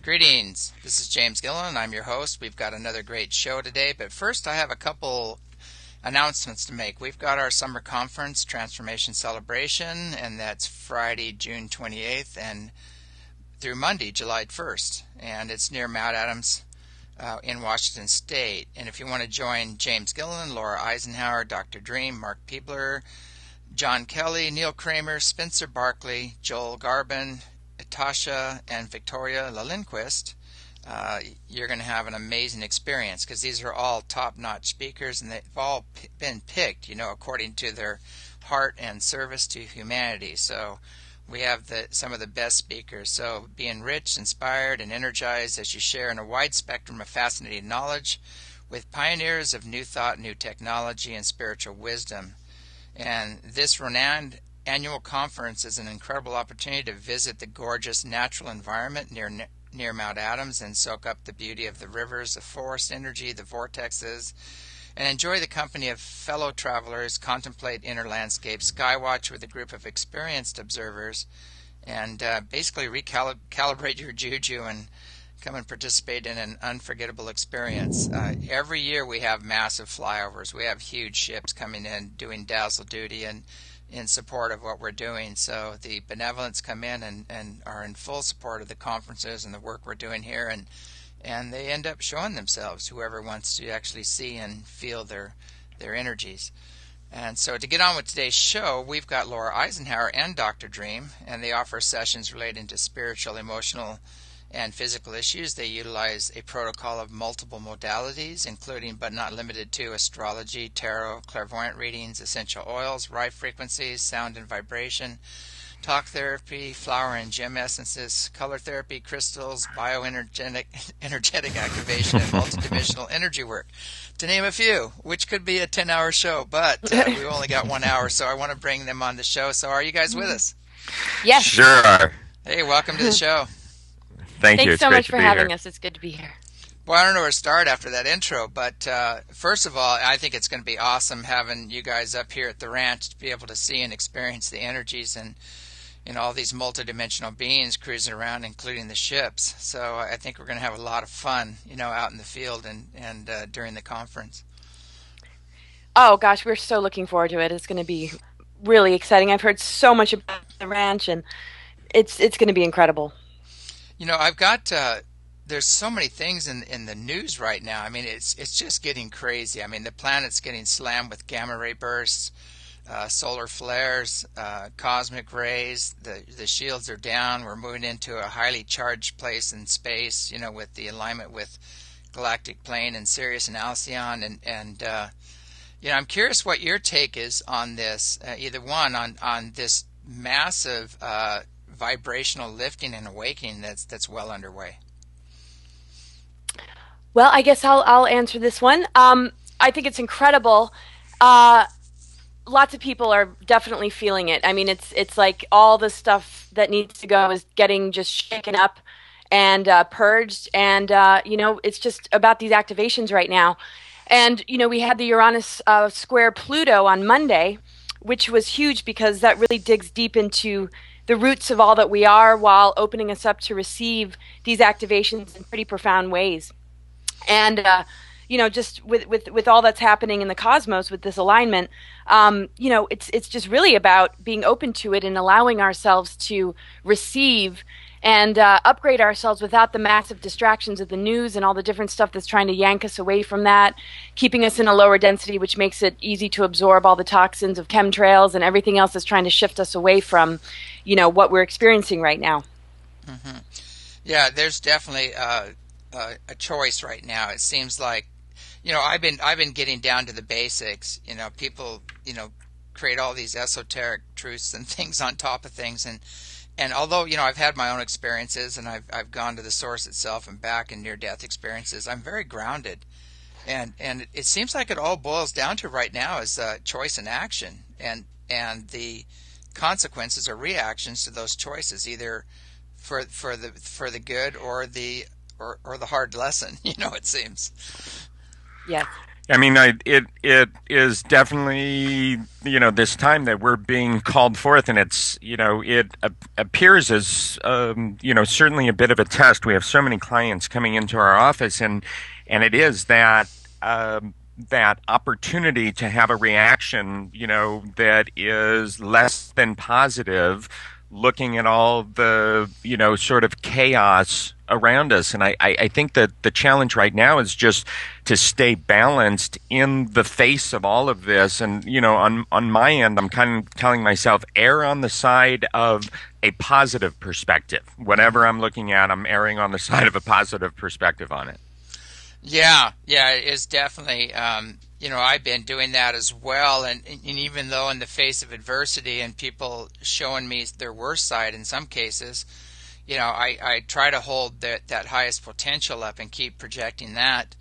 Greetings. This is James Gilliland. I'm your host. We've got another great show today, but first I have a couple announcements to make. We've got our summer conference, Transformation Celebration, and that's Friday, June 28th, and through Monday, July 1st, and it's near Mount Adams in Washington State. And if you want to join James Gilliland, Laura Eisenhower, Dr. Dream, Mark Peebler, John Kelly, Neil Kramer, Spencer Barclay, Joel Garbon, Itasha, and Victoria Liljenquist, you're going to have an amazing experience because these are all top-notch speakers, and they've all been picked, according to their heart and service to humanity. So we have some of the best speakers. So be enriched, inspired, and energized as you share in a wide spectrum of fascinating knowledge with pioneers of new thought, new technology, and spiritual wisdom. And this renowned annual conference is an incredible opportunity to visit the gorgeous natural environment near Mount Adams and soak up the beauty of the rivers, the forest energy, the vortexes, and enjoy the company of fellow travelers, contemplate inner landscapes, skywatch with a group of experienced observers, and basically recalibrate your juju and come and participate in an unforgettable experience. Every year we have massive flyovers. We have huge ships coming in doing dazzle duty and in support of what we're doing. So the benevolents come in and are in full support of the conferences and the work we're doing here, and they end up showing themselves, whoever wants to actually see and feel their energies. And so to get on with today's show, we've got Laura Eisenhower and Dr. Dream, and they offer sessions relating to spiritual, emotional, and physical issues. They utilize a protocol of multiple modalities, including but not limited to astrology, tarot, clairvoyant readings, essential oils, right frequencies, sound and vibration, talk therapy, flower and gem essences, color therapy, crystals, bioenergetic activation, and multidimensional energy work, to name a few, which could be a 10-hour show, but we've only got 1 hour, so I want to bring them on the show. So are you guys with us? Yes. Sure. Hey, welcome to the show. Thank you. Thanks It's so great much to for be having here. us. It's good to be here. Well, I don't know where to start after that intro, but first of all, I think it's going to be awesome having you guys up here at the ranch to be able to see and experience the energies and all these multidimensional beings cruising around, including the ships. So I think we're going to have a lot of fun, out in the field and during the conference. Oh, gosh, we're so looking forward to it. It's going to be really exciting. I've heard so much about the ranch, and it's going to be incredible. I've got there's so many things in the news right now. I mean, it's just getting crazy. I mean, the planet's getting slammed with gamma ray bursts, solar flares, cosmic rays. The shields are down. We're moving into a highly charged place in space. With the alignment with galactic plane and Sirius and Alcyon, and I'm curious what your take is on this. Either one on this massive vibrational lifting and awakening that's well underway. Well, I guess I'll answer this one. I think it's incredible. Lots of people are definitely feeling it. I mean, it's like all the stuff that needs to go is getting just shaken up and purged, and it's just about these activations right now. And we had the Uranus square Pluto on Monday, which was huge because that really digs deep into the roots of all that we are, while opening us up to receive these activations in pretty profound ways. And just with all that's happening in the cosmos with this alignment, it's just really about being open to it and allowing ourselves to receive and upgrade ourselves without the massive distractions of the news and all the different stuff that's trying to yank us away from that, keeping us in a lower density, which makes it easy to absorb all the toxins of chemtrails and everything else that's trying to shift us away from, what we're experiencing right now. Mm-hmm. Yeah, there's definitely a choice right now. It seems like, I've been getting down to the basics. People, create all these esoteric truths and things on top of things, and although, I've had my own experiences and I've gone to the source itself and back in near-death experiences, I'm very grounded. And it seems like it all boils down to right now is choice and action. And the consequences or reactions to those choices, either for the good or the hard lesson, it seems. Yes. I mean, it is definitely, this time that we're being called forth, and it's, it appears as, certainly a bit of a test. We have so many clients coming into our office, and it is that opportunity to have a reaction, that is less than positive, looking at all the, sort of chaos around us. And I think that the challenge right now is just to stay balanced in the face of all of this. And, on my end, I'm kind of telling myself, err on the side of a positive perspective. Whatever I'm looking at, I'm erring on the side of a positive perspective on it. Yeah, yeah, it is definitely. I've been doing that as well, and even though in the face of adversity and people showing me their worst side in some cases, I try to hold that highest potential up and keep projecting that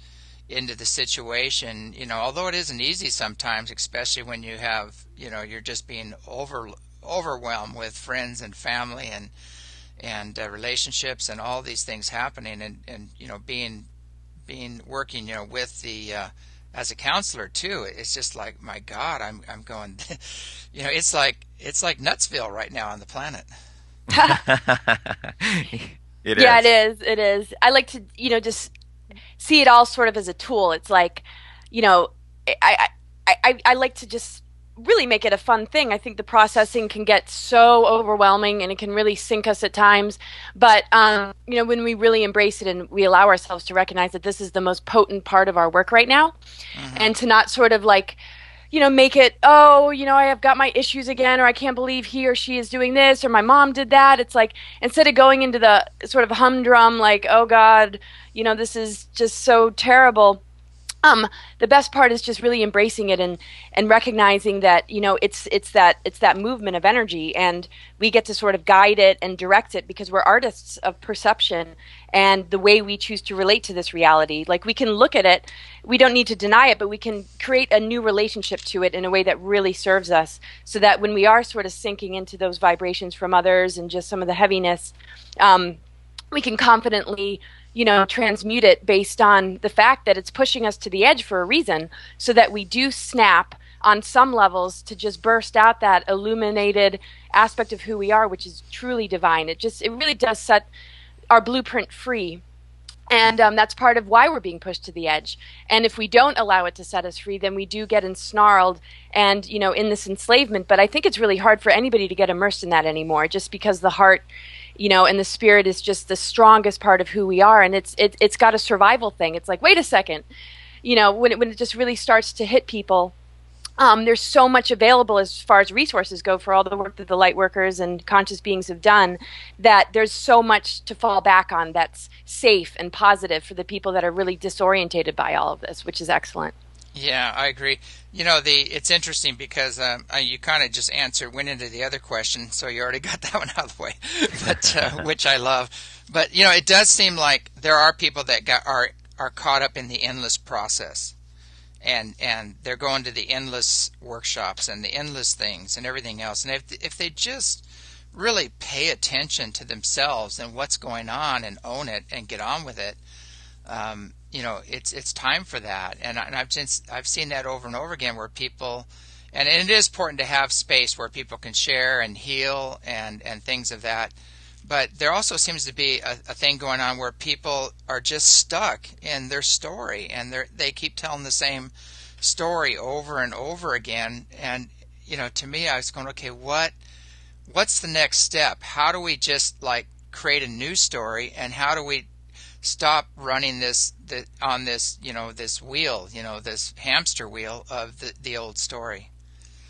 into the situation. Although it isn't easy sometimes, especially when you have, you're just being overwhelmed with friends and family and relationships and all these things happening, and being working, with the as a counselor too. It's just like, my God, I'm going, it's like Nutsville right now on the planet. It Yeah, it is. is. It is. I like to, just see it all sort of as a tool. It's like, you know, I like to just really make it a fun thing. I think the processing can get so overwhelming and it can really sink us at times. But when we really embrace it and we allow ourselves to recognize that this is the most potent part of our work right now, Hmm. and to not sort of like, make it, oh, I have got my issues again, or I can't believe he or she is doing this, or my mom did that. It's like, instead of going into the sort of humdrum, like, oh God, this is just so terrible. Um, the best part is just really embracing it and recognizing that, it's that movement of energy, and we get to sort of guide it and direct it because we're artists of perception and the way we choose to relate to this reality. Like, we can look at it, we don't need to deny it, but we can create a new relationship to it in a way that really serves us, so that when we are sort of sinking into those vibrations from others and just some of the heaviness, um, we can confidently, transmute it based on the fact that it's pushing us to the edge for a reason, so that we do snap on some levels to just burst out that illuminated aspect of who we are, which is truly divine. It really does set our blueprint free. And that's part of why we're being pushed to the edge. And if we don't allow it to set us free, then we do get ensnarled and, in this enslavement. But I think it's really hard for anybody to get immersed in that anymore, just because the heart, and the spirit is just the strongest part of who we are. And it's got a survival thing. It's like, wait a second, when it just really starts to hit people, there's so much available as far as resources go for all the work that the light workers and conscious beings have done, that there's so much to fall back on that's safe and positive for the people that are really disorientated by all of this, which is excellent. Yeah, I agree. It's interesting because you kind of just went into the other question, so you already got that one out of the way, but which I love. But it does seem like there are people that are caught up in the endless process, and they're going to the endless workshops and the endless things and everything else. And if they just really pay attention to themselves and what's going on and own it and get on with it, it's time for that. And I've seen that over and over again where people, and it is important to have space where people can share and heal and things of that. But there also seems to be a thing going on where people are just stuck in their story, and they keep telling the same story over and over again. And to me, I was going, okay, what's the next step? How do we just like create a new story, and how do we stop running on this this wheel, this hamster wheel of the old story?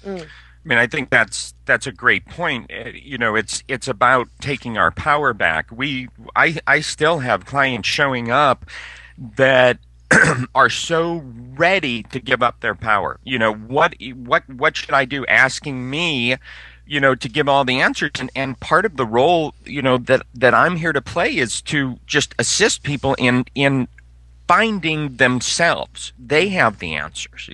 Mm. I mean, I think that's a great point. It's about taking our power back. I still have clients showing up that are so ready to give up their power. What should I do? Asking me, to give all the answers. And part of the role, that I'm here to play is to just assist people in finding themselves. They have the answers,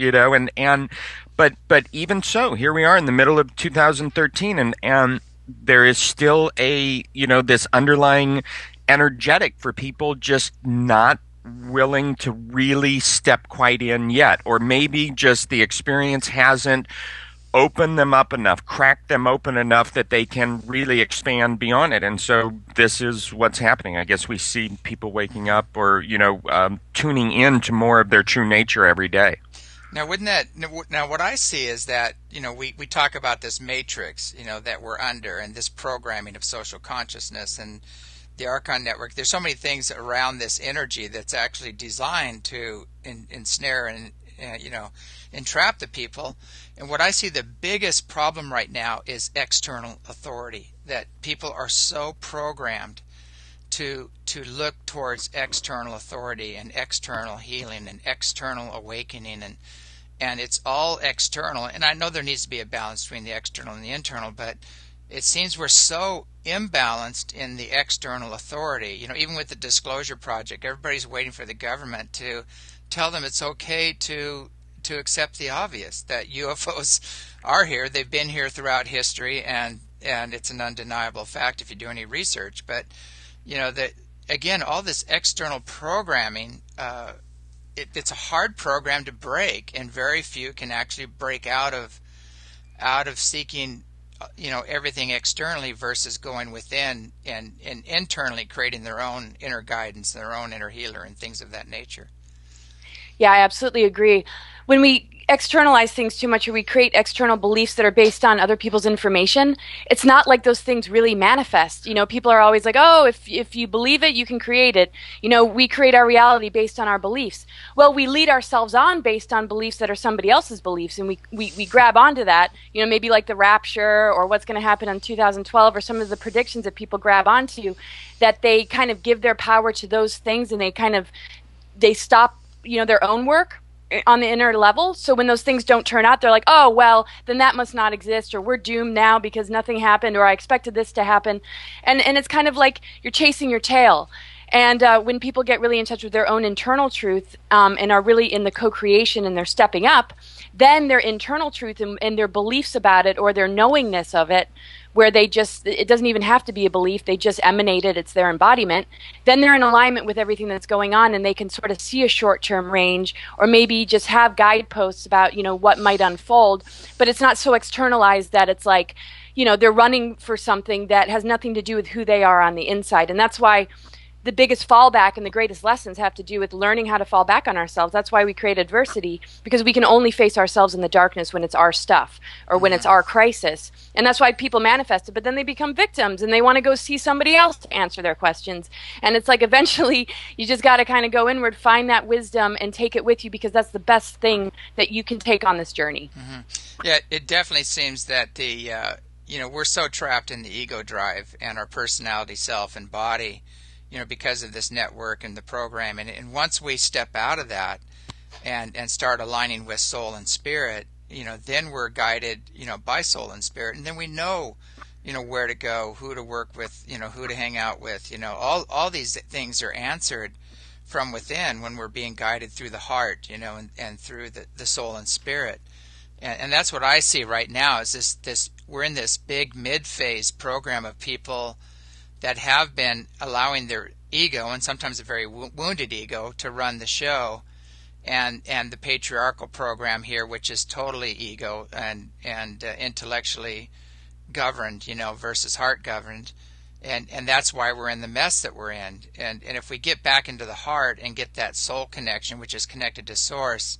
but even so, here we are in the middle of 2013, and there is still this underlying energetic for people just not willing to really step quite in yet, or maybe just the experience hasn't opened them up enough, cracked them open enough that they can really expand beyond it. And so this is what's happening. I guess we see people waking up or, tuning in to more of their true nature every day. Now, what I see is that, we talk about this matrix, that we're under, and this programming of social consciousness and the Archon network. There's so many things around this energy that's actually designed to ensnare and, entrap the people. And what I see the biggest problem right now is external authority, that people are so programmed to look towards external authority and external healing and external awakening, and it's all external. And I know there needs to be a balance between the external and the internal, but it seems we're so imbalanced in the external authority. Even with the Disclosure Project, everybody's waiting for the government to tell them it's okay to accept the obvious, that UFOs are here. They've been here throughout history, and it's an undeniable fact if you do any research. But that, again, all this external programming, it's a hard program to break, and very few can actually break out of seeking everything externally versus going within and internally creating their own inner guidance, their own inner healer, and things of that nature. Yeah, I absolutely agree. When we externalize things too much, or we create external beliefs that are based on other people's information, it's not like those things really manifest. People are always like, oh, if you believe it, you can create it. We create our reality based on our beliefs. Well, we lead ourselves on based on beliefs that are somebody else's beliefs, and we grab onto that, maybe like the rapture or what's going to happen in 2012 or some of the predictions that people grab onto, that they kind of give their power to those things, and they stop their own work on the inner level. So when those things don't turn out, they're like, oh, well, then that must not exist, or we're doomed now because nothing happened, or I expected this to happen. And it's kind of like you're chasing your tail. And when people get really in touch with their own internal truth, and are really in the co-creation, and they're stepping up, then their internal truth and their beliefs about it, or their knowingness of it, where it doesn't even have to be a belief, they just emanate it, it's their embodiment, then they're in alignment with everything that's going on, and they can sort of see a short-term range, or maybe just have guideposts about, what might unfold, but it's not so externalized that it's like, they're running for something that has nothing to do with who they are on the inside. And that's why the biggest fallback and the greatest lessons have to do with learning how to fall back on ourselves. That's why we create adversity, because we can only face ourselves in the darkness when it's our stuff, or when it's our crisis. And that's why people manifest it, but then they become victims, and they want to go see somebody else to answer their questions. And it's like, eventually you just got to kind of go inward, find that wisdom, and take it with you, because that's the best thing that you can take on this journey. Mm-hmm. Yeah, it definitely seems that we're so trapped in the ego drive and our personality, self, and body, because of this network and the program. And once we step out of that and start aligning with soul and spirit, then we're guided, by soul and spirit. And then we know, where to go, who to work with, who to hang out with, all these things are answered from within when we're being guided through the heart, and through the soul and spirit. And that's what I see right now is this we're in this big mid-phase program of people that have been allowing their ego, and sometimes a very wounded ego, to run the show, and the patriarchal program here, which is totally ego and intellectually governed, versus heart governed, and that's why we're in the mess that we're in. And if we get back into the heart and get that soul connection, which is connected to source,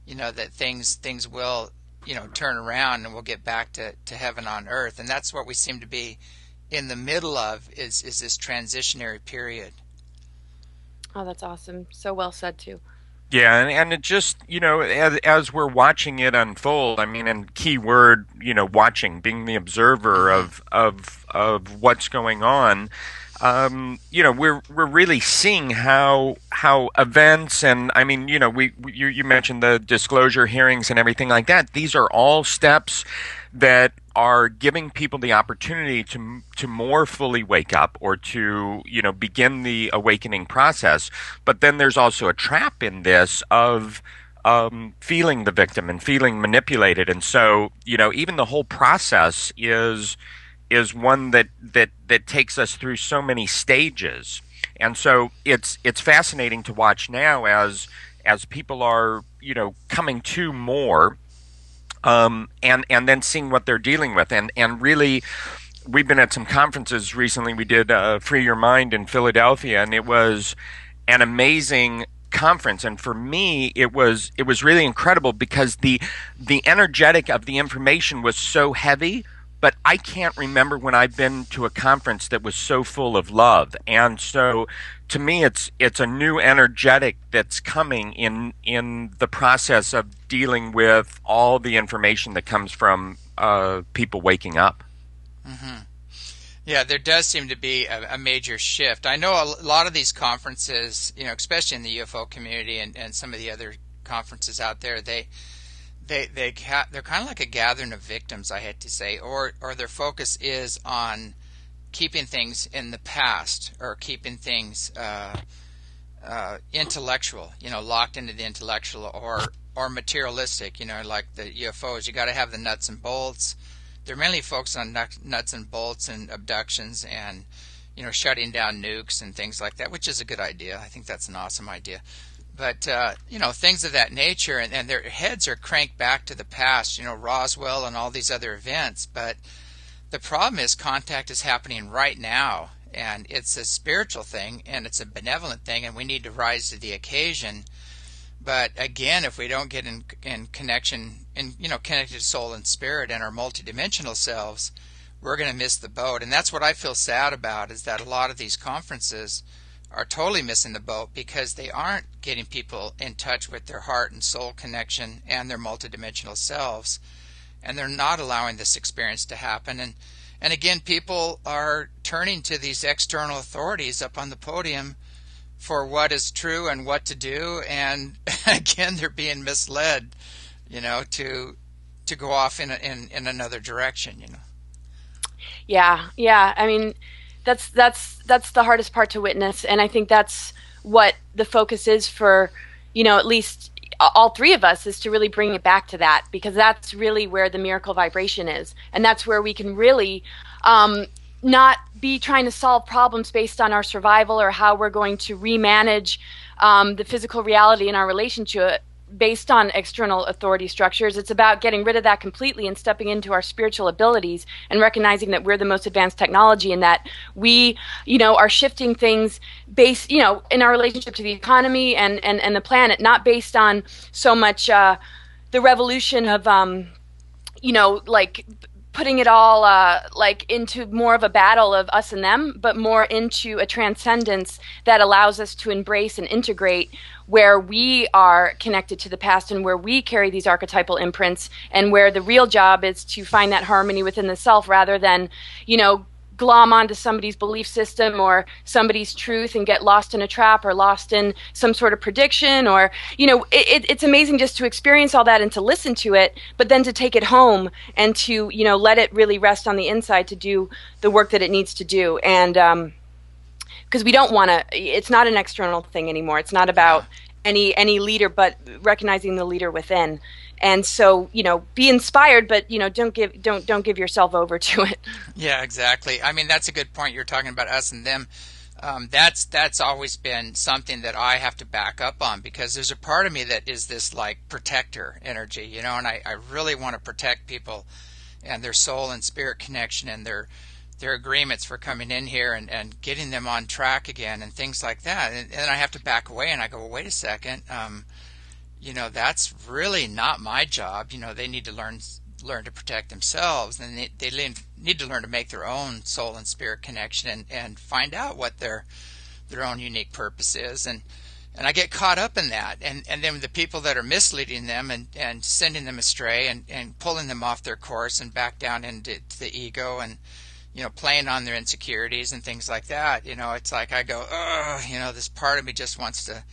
that things will turn around, and we'll get back to heaven on earth. And that's what we seem to be in the middle of, is this transitionary period. Oh, that's awesome. So well said, too. Yeah, and it just, as we're watching it unfold, I mean, and key word, watching, being the observer of what's going on, we're really seeing how events, and I mean, you mentioned the disclosure hearings and everything like that. These are all steps that are giving people the opportunity to more fully wake up, or to begin the awakening process. But then there's also a trap in this of feeling the victim and feeling manipulated, and so even the whole process is one that takes us through so many stages. And so it's fascinating to watch now as people are, coming to more, and then seeing what they're dealing with, and really, we've been at some conferences recently. We did Free Your Mind in Philadelphia, and it was an amazing conference. And for me, it was really incredible because the energetic of the information was so heavy. But I can't remember when I've been to a conference that was so full of love. And so, to me, it's a new energetic that's coming in the process of dealing with all the information that comes from people waking up. Hmm. Yeah, there does seem to be a major shift. I know a lot of these conferences, especially in the UFO community and some of the other conferences out there, they're kind of like a gathering of victims, I hate to say, or their focus is on keeping things in the past, or keeping things intellectual, locked into the intellectual, or materialistic, like the UFOs. You got to have the nuts and bolts. They're mainly focused on nuts and bolts and abductions and shutting down nukes and things like that, which is a good idea. I think that's an awesome idea. But things of that nature, and their heads are cranked back to the past, Roswell and all these other events. But the problem is contact is happening right now, and it's a spiritual thing, and it's a benevolent thing, and we need to rise to the occasion. But again, if we don't get in connection, connected to soul and spirit and our multidimensional selves, we're going to miss the boat. And that's what I feel sad about, is that a lot of these conferences are totally missing the boat because they aren't getting people in touch with their heart and soul connection and their multidimensional selves, and they're not allowing this experience to happen. And again, people are turning to these external authorities up on the podium for what is true and what to do, and again, they're being misled, to go off in another direction. Yeah, yeah. I mean, that's the hardest part to witness, and I think that's what the focus is for, at least all three of us, is to really bring it back to that, because that's really where the miracle vibration is, and that's where we can really not be trying to solve problems based on our survival or how we're going to remanage the physical reality in our relationship based on external authority structures. It's about getting rid of that completely and stepping into our spiritual abilities and recognizing that we're the most advanced technology, and that we, are shifting things based, in our relationship to the economy and the planet, not based on so much the revolution of, like putting it all like into more of a battle of us and them, but more into a transcendence that allows us to embrace and integrate where we are connected to the past and where we carry these archetypal imprints, and where the real job is to find that harmony within the self, rather than, glom onto somebody's belief system or somebody's truth and get lost in a trap or lost in some sort of prediction, or it's amazing just to experience all that and to listen to it, but then to take it home and to let it really rest on the inside to do the work that it needs to do. And because we don't want to, it's not an external thing anymore. It's not about any leader, but recognizing the leader within. And so, be inspired, but don't give yourself over to it. Yeah, exactly. I mean, that's a good point. You're talking about us and them. That's always been something that I have to back up on, because there's a part of me that is this like protector energy, and I really want to protect people and their soul and spirit connection and their agreements for coming in here and getting them on track again and things like that. And I have to back away, and I go, well, wait a second. That's really not my job. They need to learn to protect themselves, and they need to learn to make their own soul and spirit connection and find out what their own unique purpose is. And I get caught up in that. And then the people that are misleading them and sending them astray and pulling them off their course and back down into the ego and, playing on their insecurities and things like that. It's like I go, this part of me just wants to,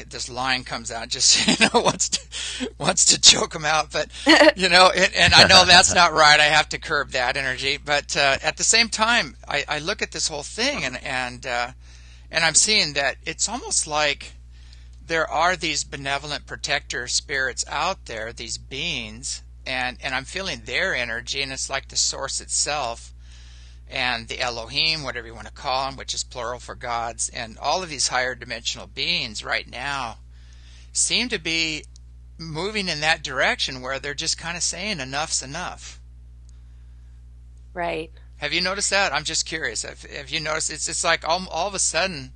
this line comes out, just wants to choke them out, but and I know that's not right. I have to curb that energy, but at the same time, I look at this whole thing and I'm seeing that it's almost like there are these benevolent protector spirits out there, these beings, and I'm feeling their energy, and it's like the source itself. and the Elohim, whatever you want to call them, which is plural for gods, and all of these higher dimensional beings right now seem to be moving in that direction where they're just kind of saying enough's enough. Right. Have you noticed that? I'm just curious. Have you noticed? It's like all of a sudden,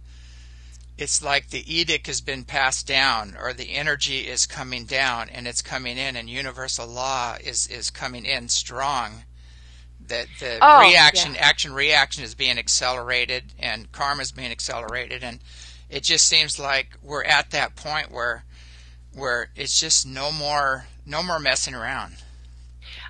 it's like the edict has been passed down, or the energy is coming down, and it's coming in, and universal law is coming in strong. That the action-reaction is being accelerated, and karma is being accelerated, and it just seems like we're at that point where it's just no more messing around.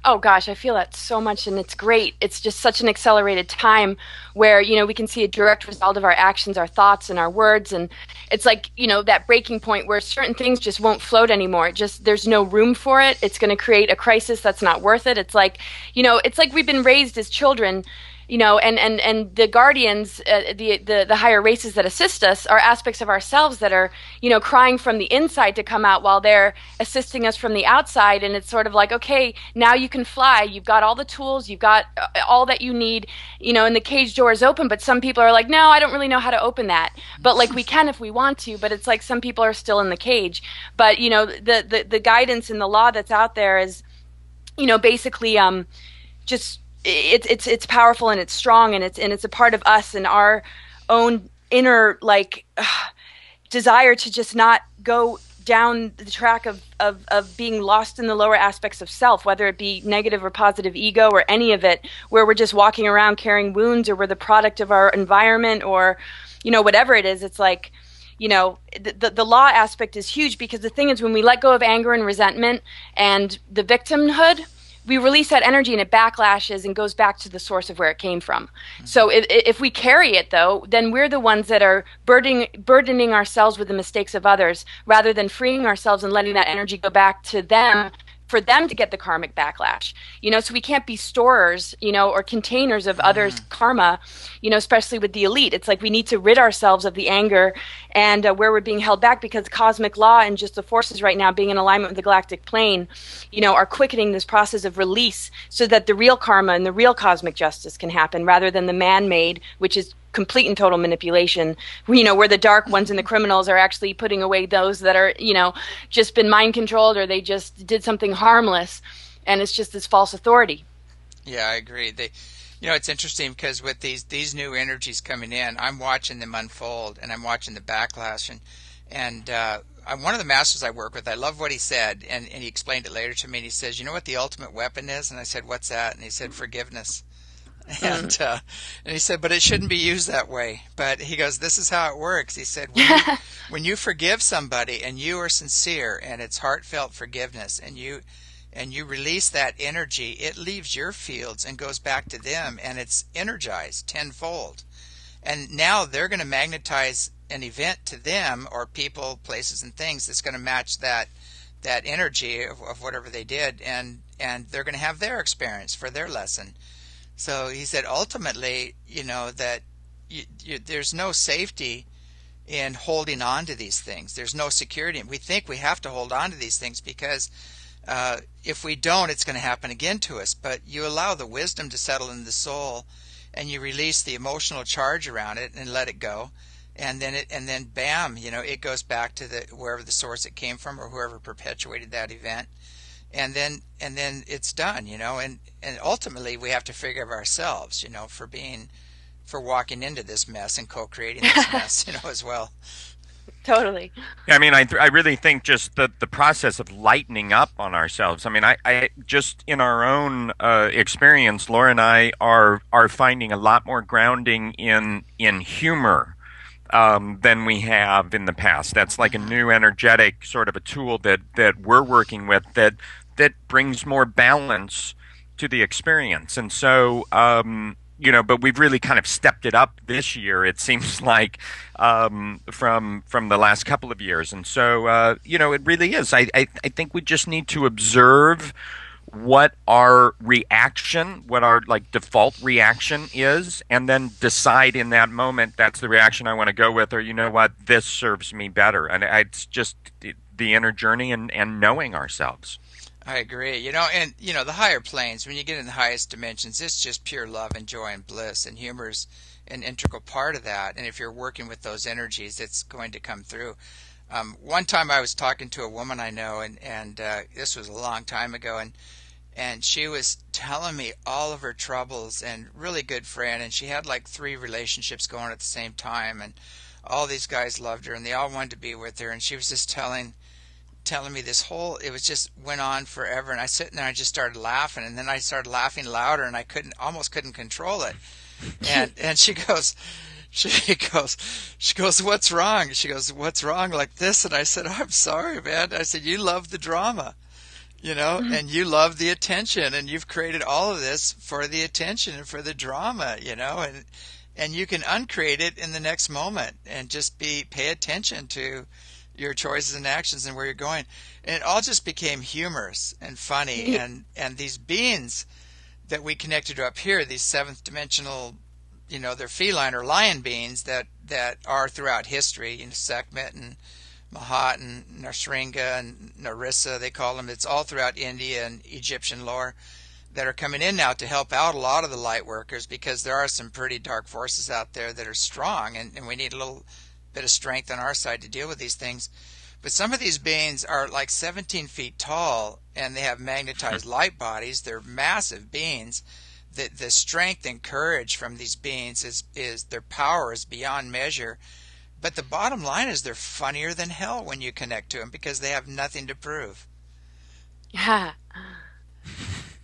Oh gosh, I feel that so much, and it's great. It's just such an accelerated time where, we can see a direct result of our actions, our thoughts, and our words, and it's like, that breaking point where certain things just won't float anymore. There's no room for it. It's going to create a crisis that's not worth it. It's like, we've been raised as children, and the guardians, the higher races that assist us are aspects of ourselves that are, crying from the inside to come out while they're assisting us from the outside. And it's sort of like, okay, now you can fly. You've got all the tools. You've got all that you need, and the cage door is open. But some people are like, no, I don't really know how to open that. But like we can if we want to. But it's like some people are still in the cage. But, the guidance and the law that's out there is, basically just it's powerful, and it's strong, and it's a part of us and our own inner desire to just not go down the track of being lost in the lower aspects of self, whether it be negative or positive ego or any of it, where we're just walking around carrying wounds, or we're the product of our environment, or whatever it is. It's like, the law aspect is huge, because the thing is, when we let go of anger and resentment and the victimhood, we release that energy, and it backlashes and goes back to the source of where it came from. Mm-hmm. So if we carry it, though, then we're the ones that are burdening ourselves with the mistakes of others, rather than freeing ourselves and letting that energy go back to them, for them to get the karmic backlash. So we can't be storers, or containers of others' karma, especially with the elite. It's like we need to rid ourselves of the anger and where we're being held back, because cosmic law and just the forces right now being in alignment with the galactic plane, are quickening this process of release, so that the real karma and the real cosmic justice can happen, rather than the man-made, which is complete and total manipulation, where the dark ones and the criminals are actually putting away those that are, just been mind controlled, or they just did something harmless, and it's just this false authority. Yeah, I agree. It's interesting, because with these new energies coming in, I'm watching them unfold, and I'm watching the backlash, and one of the masters I work with, I love what he said, and he explained it later to me, and he says, you know what the ultimate weapon is? And I said, what's that? And he said, forgiveness. And he said, but it shouldn't be used that way. But he goes, this is how it works. He said, when you forgive somebody, and you are sincere, and it's heartfelt forgiveness, and you release that energy, it leaves your fields and goes back to them, and it's energized tenfold. And now they're going to magnetize an event to them, or people, places, and things that's going to match that energy of whatever they did, and they're going to have their experience for their lesson. So he said, ultimately, that there's no safety in holding on to these things. There's no security. We think we have to hold on to these things, because if we don't, it's going to happen again to us. But you allow the wisdom to settle in the soul, and you release the emotional charge around it and let it go, and then bam, it goes back to wherever the source it came from, or whoever perpetuated that event. And then it's done, and ultimately we have to figure out ourselves, for walking into this mess and co-creating this mess, as well. Totally. I mean, I really think just the process of lightening up on ourselves. I mean, I just in our own experience, Laura and I are finding a lot more grounding in humor than we have in the past. That's like a new energetic sort of a tool that we're working with that brings more balance to the experience. And so, but we've really kind of stepped it up this year, it seems like, from the last couple of years. And so, it really is. I think we just need to observe what our default reaction is, and then decide in that moment, that's the reaction I want to go with, or you know what, this serves me better. And it's just the inner journey and knowing ourselves. I agree. The higher planes, when you get in the highest dimensions, it's just pure love and joy and bliss, and humor's an integral part of that. And if you're working with those energies, it's going to come through. One time I was talking to a woman I know, and this was a long time ago, and she was telling me all of her troubles, and really good friend, and she had like 3 relationships going at the same time, and all these guys loved her, and they all wanted to be with her, and she was just telling me this whole, it was just went on forever, and I sit there and I just started laughing, and then I started laughing louder, and I almost couldn't control it. And she goes, what's wrong? She goes, what's wrong like this? And I said, I'm sorry, man. I said, you love the drama, and you love the attention, and you've created all of this for the attention and for the drama, and you can uncreate it in the next moment and just pay attention to your choices and actions and where you're going. And it all just became humorous and funny. And these beings that we connected to up here, these seventh dimensional, they're feline or lion beings that are throughout history, Sekhmet and Mahat and Narsringa and Narissa, they call them. It's all throughout India and Egyptian lore that are coming in now to help out a lot of the light workers, because there are some pretty dark forces out there that are strong, and we need a little bit of strength on our side to deal with these things. But some of these beings are like 17 feet tall, and they have magnetized light bodies. They're massive beings. The strength and courage from these beings is their power is beyond measure. But the bottom line is they're funnier than hell when you connect to them, because they have nothing to prove. Yeah.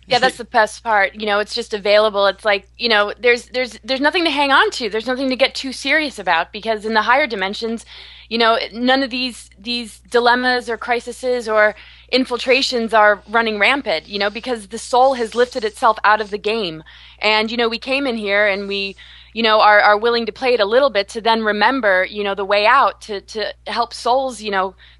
Yeah, that's the best part. It's just available. It's like, there's nothing to hang on to. There's nothing to get too serious about, because in the higher dimensions, none of these dilemmas or crises or infiltrations are running rampant, because the soul has lifted itself out of the game. And, we came in here and we, are willing to play it a little bit to then remember, the way out to help souls,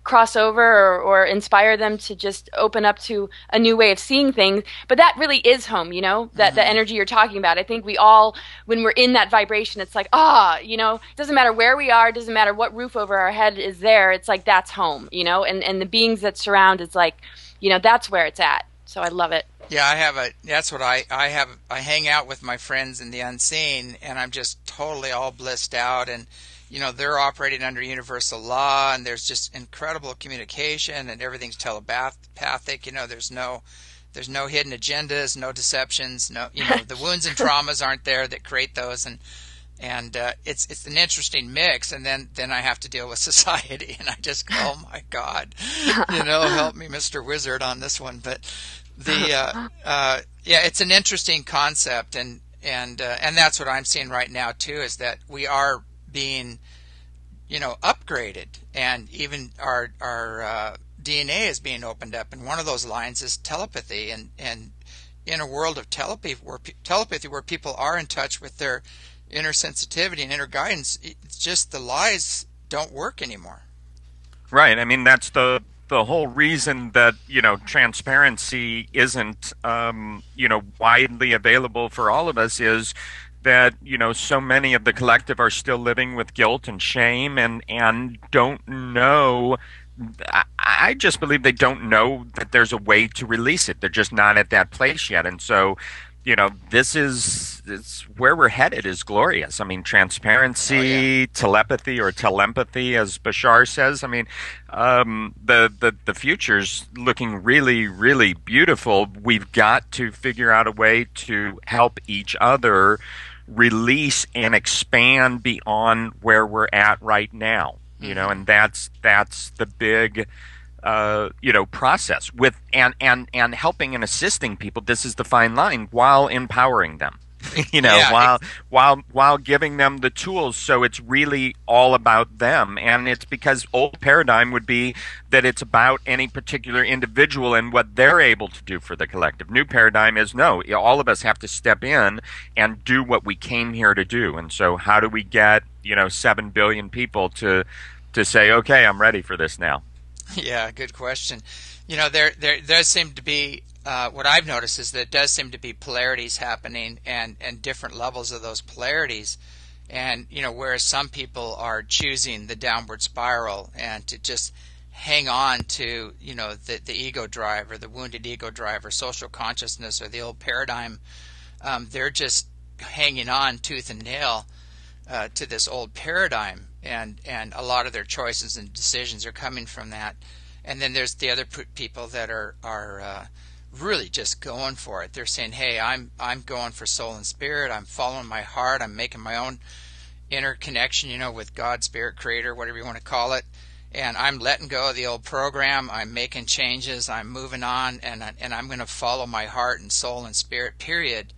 cross over or inspire them to just open up to a new way of seeing things. But that really is home, that the energy you're talking about. I think we all, when we're in that vibration, it's like, it doesn't matter where we are, it doesn't matter what roof over our head is there. It's like, that's home, and the beings that surround, it's like, that's where it's at. So I love it. Yeah, that's what I have. I hang out with my friends in the unseen, and I'm just totally all blissed out. And, they're operating under universal law, and there's just incredible communication, and everything's telepathic. There's no hidden agendas, no deceptions, the wounds and traumas aren't there that create those. And it's an interesting mix. And then I have to deal with society, and I just go, oh my God, help me, Mr. Wizard, on this one. But it's an interesting concept, and that's what I'm seeing right now too, is that we are being, upgraded, and even our DNA is being opened up, and one of those lines is telepathy, and in a world of telepathy where people are in touch with their inner sensitivity and inner guidance, it's just the lies don't work anymore. Right. I mean, that's the whole reason that, transparency isn't, widely available for all of us, is that, so many of the collective are still living with guilt and shame and don't know. I just believe they don't know that there's a way to release it. They're just not at that place yet. And so, this is where we're headed is glorious. I mean, transparency, telepathy, or telempathy, as Bashar says. I mean, the future's looking really, really beautiful. We've got to figure out a way to help each other release and expand beyond where we're at right now. And that's the big process with and helping and assisting people. This is the fine line, while empowering them, while giving them the tools. So it's really all about them. And it's because old paradigm would be that it's about any particular individual and what they're able to do for the collective. New paradigm is no, all of us have to step in and do what we came here to do. And so how do we get 7 billion people to say, okay, I'm ready for this now? Yeah, good question. There does seem to be, what I've noticed is that it does seem to be polarities happening, and different levels of those polarities. And, whereas some people are choosing the downward spiral and to just hang on to, the ego drive or the wounded ego drive or social consciousness or the old paradigm. They're just hanging on tooth and nail to this old paradigm, and a lot of their choices and decisions are coming from that. And then there's the other people that are really just going for it. They're saying, "Hey, I'm going for soul and spirit. I'm following my heart. I'm making my own inner connection, with God, Spirit, Creator, whatever you want to call it. And I'm letting go of the old program. I'm making changes. I'm moving on, and I'm going to follow my heart and soul and spirit. Period."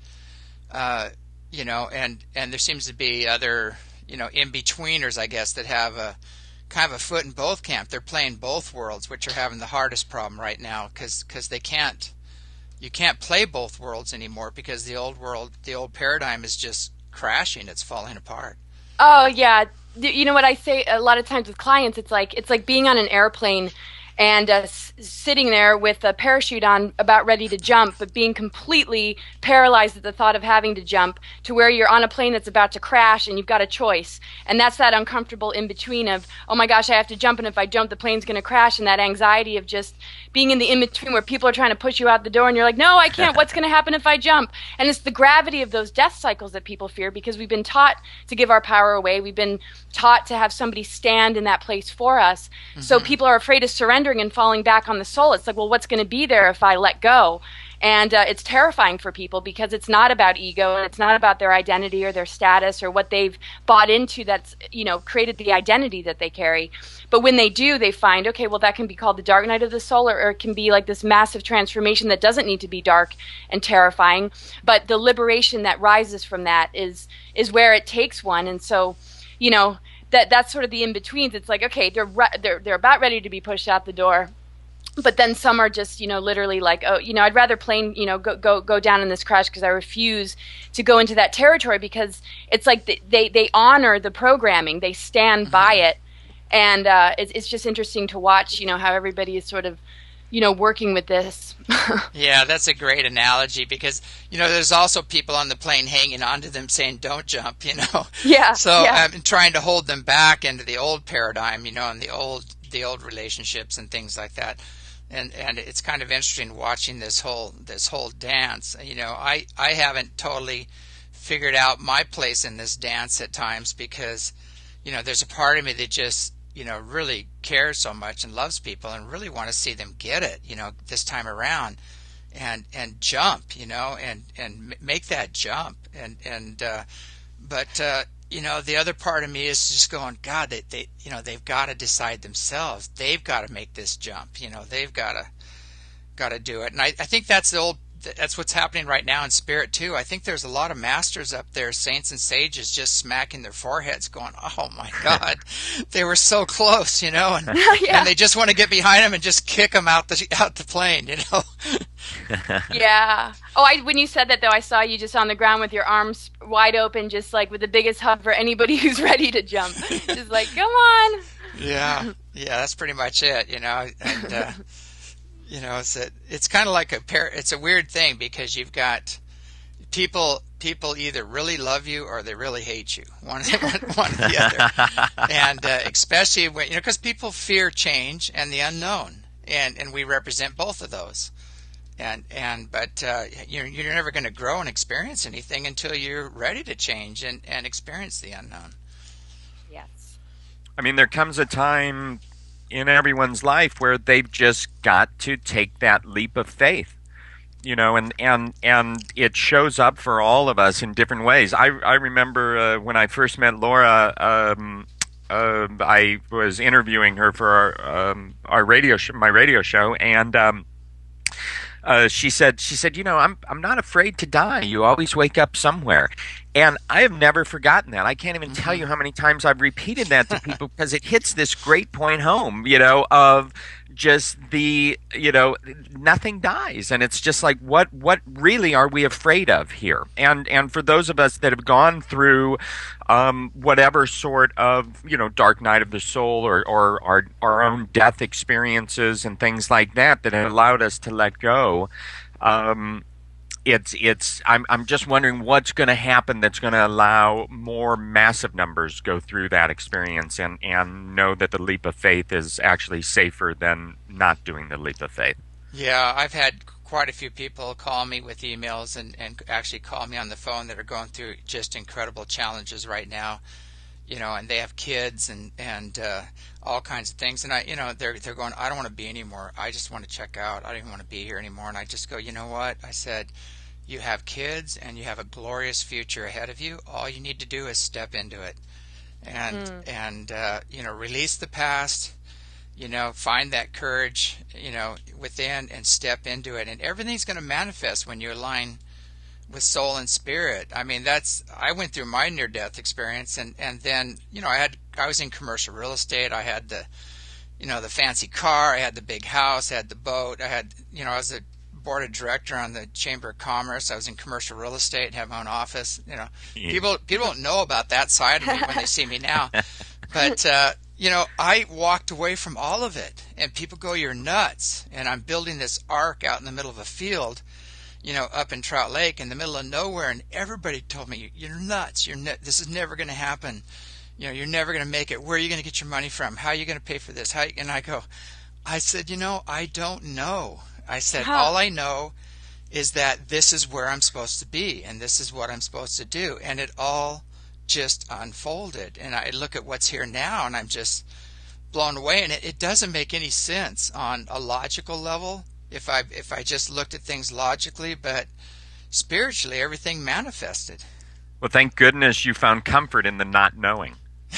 And there seems to be other, in-betweeners, I guess, that have a kind of a foot in both camp. They're playing both worlds, which are having the hardest problem right now because you can't play both worlds anymore because the old paradigm is just crashing. It's falling apart. Oh yeah, you know what I say a lot of times with clients? It's like being on an airplane and sitting there with a parachute on, about ready to jump, but being completely paralyzed at the thought of having to jump, to where you're on a plane that's about to crash and you've got a choice. And that's that uncomfortable in-between of, oh my gosh, I have to jump, and if I jump, the plane's going to crash, and that anxiety of just being in the in-between where people are trying to push you out the door and you're like, no, I can't. What's going to happen if I jump? And it's the gravity of those death cycles that people fear, because we've been taught to give our power away. We've been taught to have somebody stand in that place for us. Mm-hmm. So people are afraid of surrendering and falling back on the soul. It's like, well, what's going to be there if I let go? And it's terrifying for people because it's not about ego, and it's not about their identity or their status or what they've bought into that's, created the identity that they carry. But when they do, they find, okay, well, that can be called the dark night of the soul, or it can be like this massive transformation that doesn't need to be dark and terrifying. But the liberation that rises from that is where it takes one. And so, that's sort of the in-betweens. It's like, okay, they're about ready to be pushed out the door. But then some are just, literally like, oh, I'd rather plane, go down in this crash because I refuse to go into that territory, because it's like they honor the programming. They stand by it. And it's just interesting to watch, how everybody is sort of, working with this. Yeah, that's a great analogy, because, there's also people on the plane hanging on to them saying, don't jump, Yeah. So yeah. I'm trying to hold them back into the old paradigm, and the old relationships and things like that. And it's kind of interesting watching this whole dance. I haven't totally figured out my place in this dance at times, because, there's a part of me that just, really cares so much and loves people and really want to see them get it, this time around, and jump, and make that jump. But the other part of me is just going, God, they've got to decide themselves. They've got to make this jump. They've got to do it. And I think that's what's happening right now in spirit too. I think there's a lot of masters up there, saints and sages, just smacking their foreheads going, oh my God, they were so close, and, yeah. and they just want to get behind them and just kick them out the plane, Yeah. Oh, when you said that though, I saw you just on the ground with your arms wide open, just like with the biggest hug for anybody who's ready to jump. Just like, come on. Yeah, that's pretty much it, and it's kind of like it's a weird thing, because you've got people either really love you or they really hate you, one or the other. And especially when, because people fear change and the unknown, and we represent both of those. But you're never going to grow and experience anything until you're ready to change and experience the unknown. Yes. I mean, there comes a time in everyone's life where they've just got to take that leap of faith, and it shows up for all of us in different ways. I remember when I first met Laura, I was interviewing her for our radio show, my radio show, and she said, I'm not afraid to die. You always wake up somewhere. And I have never forgotten that. I can't even tell you how many times I've repeated that to people, because it hits this great point home, of just the, nothing dies. And it's just like, what really are we afraid of here? And for those of us that have gone through whatever sort of, dark night of the soul or our own death experiences and things like that have allowed us to let go, I'm just wondering what's going to happen that's going to allow more massive numbers go through that experience and know that the leap of faith is actually safer than not doing the leap of faith. Yeah, I've had quite a few people call me with emails and actually call me on the phone that are going through just incredible challenges right now, and they have kids and all kinds of things. And they're going, I don't want to be anymore. I just want to check out. I don't even want to be here anymore. And I just go, you know what? I said, you have kids and you have a glorious future ahead of you. All you need to do is step into it and release the past. Find that courage, within and step into it. And everything's going to manifest when you align with soul and spirit. I mean, I went through my near-death experience and then, I was in commercial real estate. I had the fancy car. I had the big house. I had the boat. I was a board of director on the Chamber of Commerce. I was in commercial real estate, have my own office. People don't know about that side of me when they see me now. But, I walked away from all of it, and people go, you're nuts. And I'm building this ark out in the middle of a field, up in Trout Lake in the middle of nowhere. And everybody told me, you're nuts. This is never going to happen. You're never going to make it. Where are you going to get your money from? How are you going to pay for this? And I said, I don't know. I said, all I know is that this is where I'm supposed to be, and this is what I'm supposed to do. And it all just unfolded, and I look at what's here now and I'm just blown away. And it doesn't make any sense on a logical level if I just looked at things logically, but spiritually everything manifested. Well, thank goodness you found comfort in the not knowing.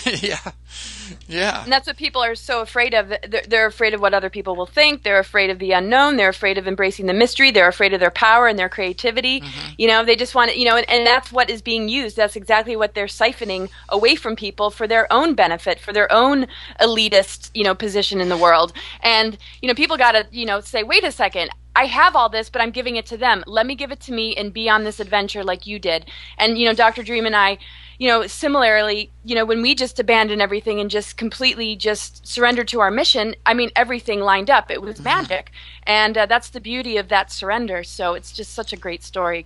Yeah. And that's what people are so afraid of. They're afraid of what other people will think. They're afraid of the unknown. They're afraid of embracing the mystery. They're afraid of their power and their creativity. Mm-hmm. They just want to, and that's what is being used. That's exactly what they're siphoning away from people for their own benefit, for their own elitist, position in the world. And, people got to, say, wait a second. I have all this, but I'm giving it to them. Let me give it to me and be on this adventure like you did. And, Dr. Dream and I, similarly, when we just abandoned everything and just completely just surrendered to our mission, I mean, everything lined up. It was magic. And that's the beauty of that surrender. So it's just such a great story.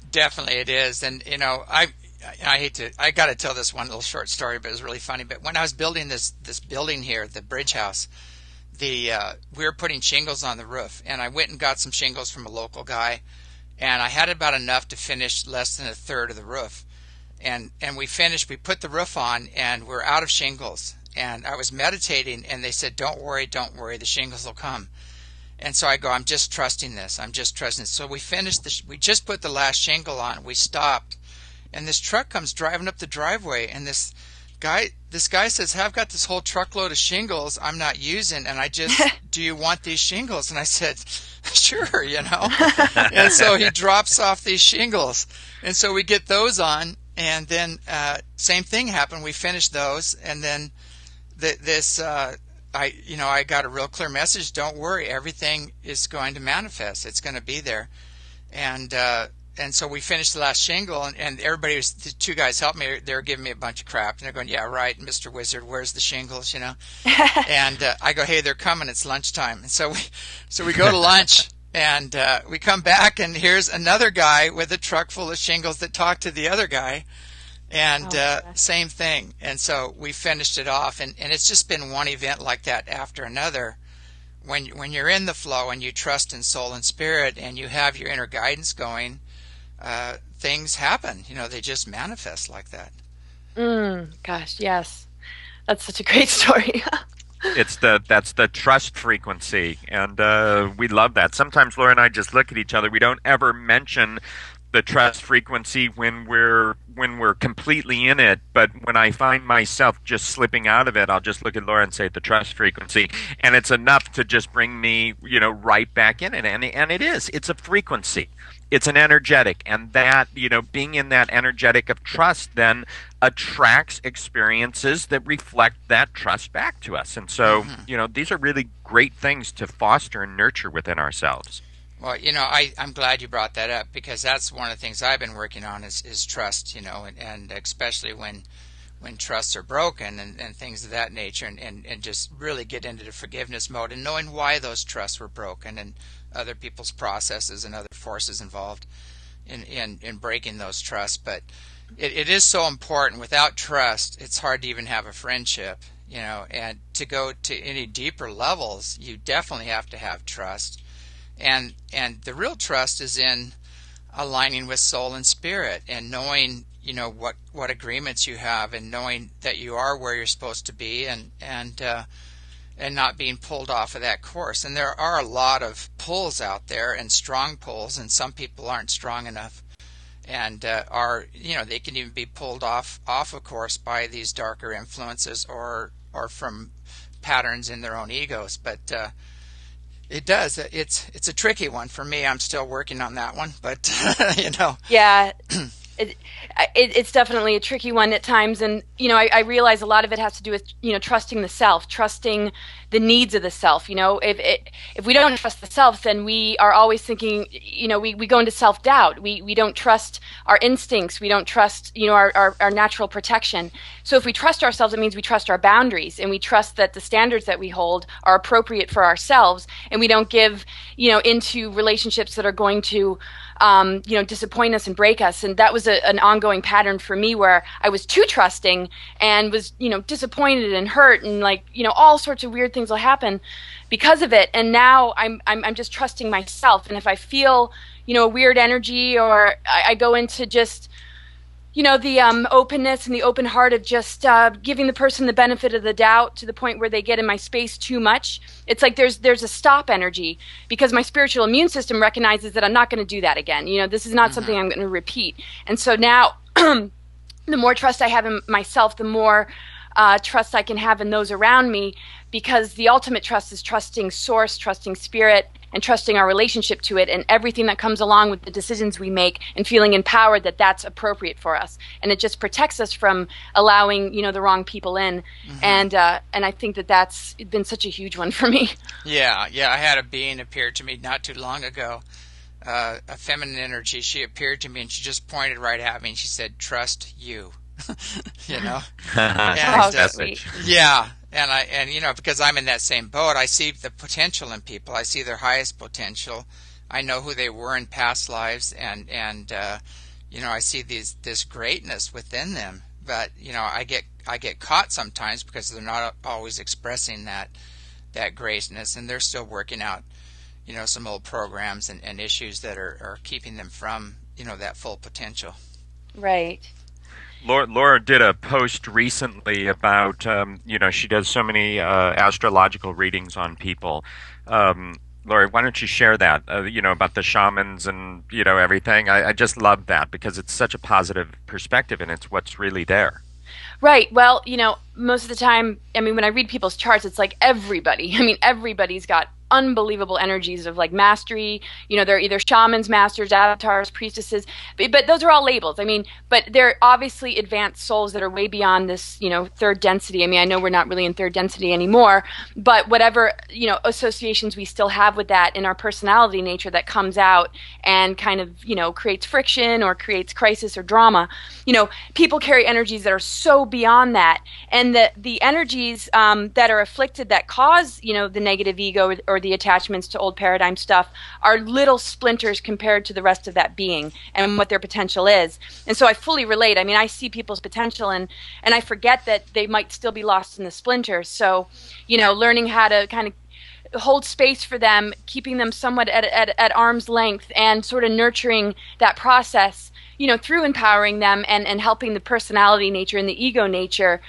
Definitely it is. And, I got to tell this one little short story, but it was really funny. But when I was building this building here, the bridge house, we were putting shingles on the roof, and I went and got some shingles from a local guy, and I had about enough to finish less than a third of the roof. And we put the roof on, and we're out of shingles. And I was meditating, and they said, don't worry, the shingles will come. And so I go, I'm just trusting this. So we finished we just put the last shingle on. We stopped, and this truck comes driving up the driveway, and this guy says, hey, I've got this whole truckload of shingles I'm not using, and do you want these shingles? And I said, sure, And so he drops off these shingles, and so we get those on, and then same thing happened. We finished those, and then I got a real clear message. Don't worry, everything is going to manifest. It's going to be there, and so we finished the last shingle, and everybody the two guys helped me. They were giving me a bunch of crap, and they're going, yeah, right, Mr. Wizard, where's the shingles, And I go, hey, they're coming. It's lunchtime. And so we go to lunch, and we come back, and here's another guy with a truck full of shingles that talked to the other guy, and same thing. And so we finished it off, and it's just been one event like that after another. When you're in the flow and you trust in soul and spirit, and you have your inner guidance going, things happen. They just manifest like that. Gosh, yes, that's such a great story. That's the trust frequency, and we love that. Sometimes Laura and I just look at each other. We don't ever mention the trust frequency when we're completely in it, but when I find myself just slipping out of it, I'll just look at Laura and say the trust frequency, and it's enough to just bring me right back in it. And it's a frequency. It's an energetic, and that, being in that energetic of trust then attracts experiences that reflect that trust back to us. And so, these are really great things to foster and nurture within ourselves. Well, I'm glad you brought that up, because that's one of the things I've been working on is trust, and especially when trusts are broken and things of that nature, and just really get into the forgiveness mode and knowing why those trusts were broken and other people's processes and other forces involved in breaking those trusts. But it is so important. Without trust, it's hard to even have a friendship, and to go to any deeper levels, you definitely have to have trust. And the real trust is in aligning with soul and spirit, and knowing what agreements you have, and knowing that you are where you're supposed to be, and not being pulled off of that course. And there are a lot of pulls out there, and strong pulls, and some people aren't strong enough, and they can even be pulled off of course by these darker influences or from patterns in their own egos. But it's a tricky one for me. I'm still working on that one, but Yeah. It's definitely a tricky one at times, and I realize a lot of it has to do with trusting the self, trusting the needs of the self. If we don't trust the self, then we are always thinking, we go into self-doubt. We don't trust our instincts. We don't trust our natural protection. So if we trust ourselves, it means we trust our boundaries, and we trust that the standards that we hold are appropriate for ourselves, and we don't give into relationships that are going to disappoint us and break us. And that was an ongoing pattern for me, where I was too trusting and was, disappointed and hurt, and all sorts of weird things will happen because of it. And now I'm just trusting myself. And if I feel, a weird energy, or I go into just, the openness and the open heart of just giving the person the benefit of the doubt to the point where they get in my space too much. It's like there's a stop energy, because my spiritual immune system recognizes that I'm not going to do that again. This is not something I'm going to repeat. And so now the more trust I have in myself, the more trust I can have in those around me, because the ultimate trust is trusting source, trusting spirit, and trusting our relationship to it, and everything that comes along with the decisions we make, and feeling empowered that that's appropriate for us. And it just protects us from allowing, the wrong people in. And I think that that's been such a huge one for me. Yeah. I had a being appear to me not too long ago, a feminine energy. She appeared to me, and she just pointed right at me, and she said, "Trust you." Sweet. Yeah. And because I'm in that same boat, I see the potential in people. I see their highest potential. I know who they were in past lives, and I see this greatness within them. But I get caught sometimes because they're not always expressing that greatness, and they're still working out some old programs and issues that are keeping them from that full potential. Right. Laura did a post recently about, she does so many astrological readings on people. Laura, why don't you share that, about the shamans and, everything. I just love that, because it's such a positive perspective, and it's what's really there. Right. Well, most of the time, when I read people's charts, it's like everybody's got unbelievable energies of mastery. They're either shamans, masters, avatars, priestesses, but those are all labels. But they're obviously advanced souls that are way beyond this, third density. I know we're not really in third density anymore, but whatever, associations we still have with that in our personality nature that comes out and kind of, creates friction or creates crisis or drama. People carry energies that are so beyond that. And the energies that are afflicted that cause, the negative ego or the attachments to old paradigm stuff are little splinters compared to the rest of that being and what their potential is. And so I fully relate. I see people's potential, and I forget that they might still be lost in the splinters. So, learning how to kind of hold space for them, keeping them somewhat at arm's length, and sort of nurturing that process, through empowering them and helping the personality nature and the ego nature,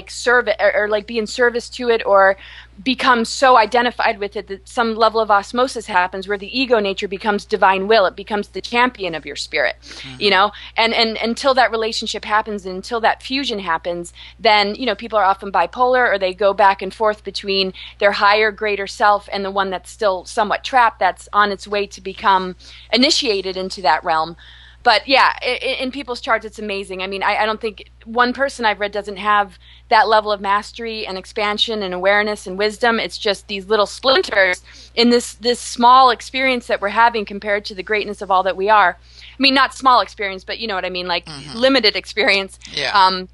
serve it or be in service to it, or become so identified with it that some level of osmosis happens where the ego nature becomes divine will. It becomes the champion of your spirit, and until that relationship happens, and until that fusion happens, then, people are often bipolar, or they go back and forth between their higher, greater self and the one that's still somewhat trapped, that's on its way to become initiated into that realm. But yeah, in people's charts, it's amazing. I don't think one person I've read doesn't have that level of mastery and expansion and awareness and wisdom. It's just these little splinters in this small experience that we're having compared to the greatness of all that we are. Not small experience, but you know what I mean, limited experience. Yeah.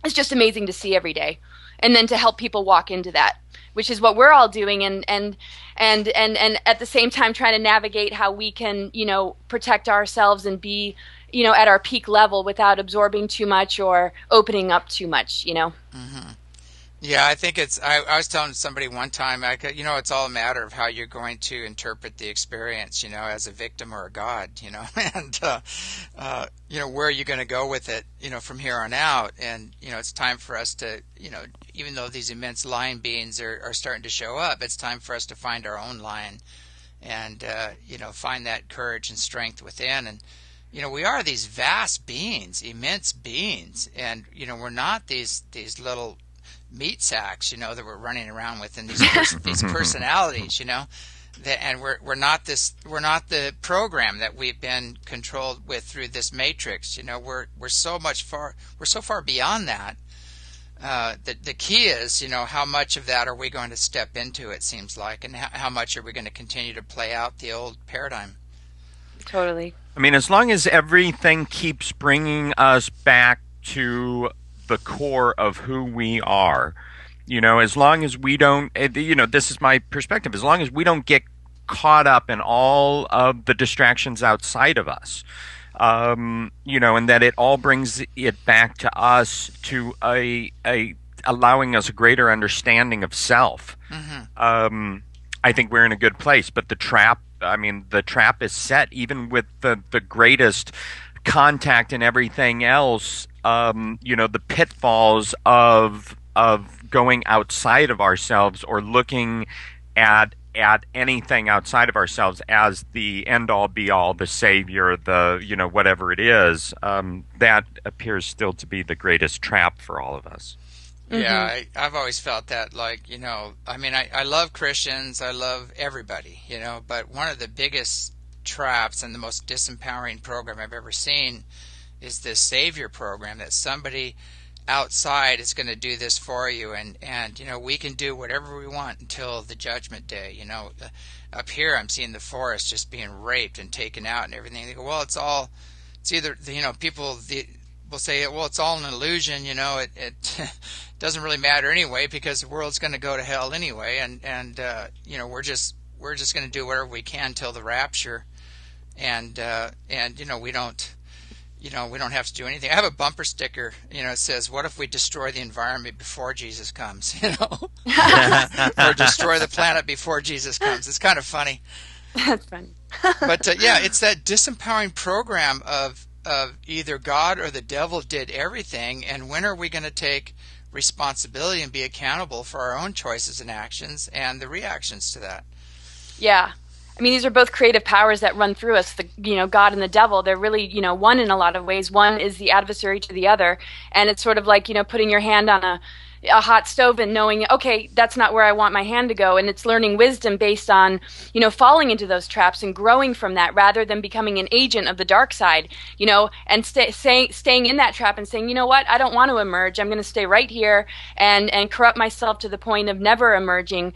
It's just amazing to see every day. And then to help people walk into that. which is what we're all doing, and at the same time trying to navigate how we can, protect ourselves and be, at our peak level without absorbing too much or opening up too much. Hmm. Yeah, I think I was telling somebody one time, it's all a matter of how you're going to interpret the experience, as a victim or a god, and, where are you going to go with it, from here on out. And, it's time for us to, even though these immense lion beings are starting to show up, it's time for us to find our own lion and, find that courage and strength within. And, we are these vast beings, immense beings, and, we're not these little meat sacks, that we're running around with, in these personalities, and we're not the program that we've been controlled with through this matrix. We're so far beyond that. The key is, how much of that are we going to step into? It seems like, and how much are we going to continue to play out the old paradigm? Totally. I mean, as long as everything keeps bringing us back to the core of who we are, as long as we don't, this is my perspective, as long as we don't get caught up in all of the distractions outside of us, and that it all brings it back to us, to allowing us a greater understanding of self. Mm-hmm. I think we're in a good place. But the trap is set, even with the greatest contact and everything else. The pitfalls of going outside of ourselves, or looking at anything outside of ourselves as the end all be all, the savior, the whatever it is, that appears still to be the greatest trap for all of us. Yeah, mm-hmm. I've always felt that, I love Christians, I love everybody, but one of the biggest traps and the most disempowering program I've ever seen is this savior program, that somebody outside is going to do this for you, and we can do whatever we want until the judgment day. Up here I'm seeing the forest just being raped and taken out and everything. They go, well, it's either people will say, well, it's all an illusion, it doesn't really matter anyway, because the world's going to go to hell anyway, and we're just going to do whatever we can till the rapture, and we don't have to do anything. I have a bumper sticker, it says, what if we destroy the environment before Jesus comes, or destroy the planet before Jesus comes. It's kind of funny. That's funny. But it's that disempowering program of either God or the devil did everything, and when are we going to take responsibility and be accountable for our own choices and actions and the reactions to that? Yeah. I mean, these are both creative powers that run through us. God and the devil, they're really, one in a lot of ways. One is the adversary to the other. And it's sort of like, putting your hand on a hot stove and knowing, okay, that's not where I want my hand to go. And it's learning wisdom based on, falling into those traps and growing from that, rather than becoming an agent of the dark side, and staying in that trap and saying, you know what, I don't want to emerge. I'm going to stay right here and corrupt myself to the point of never emerging.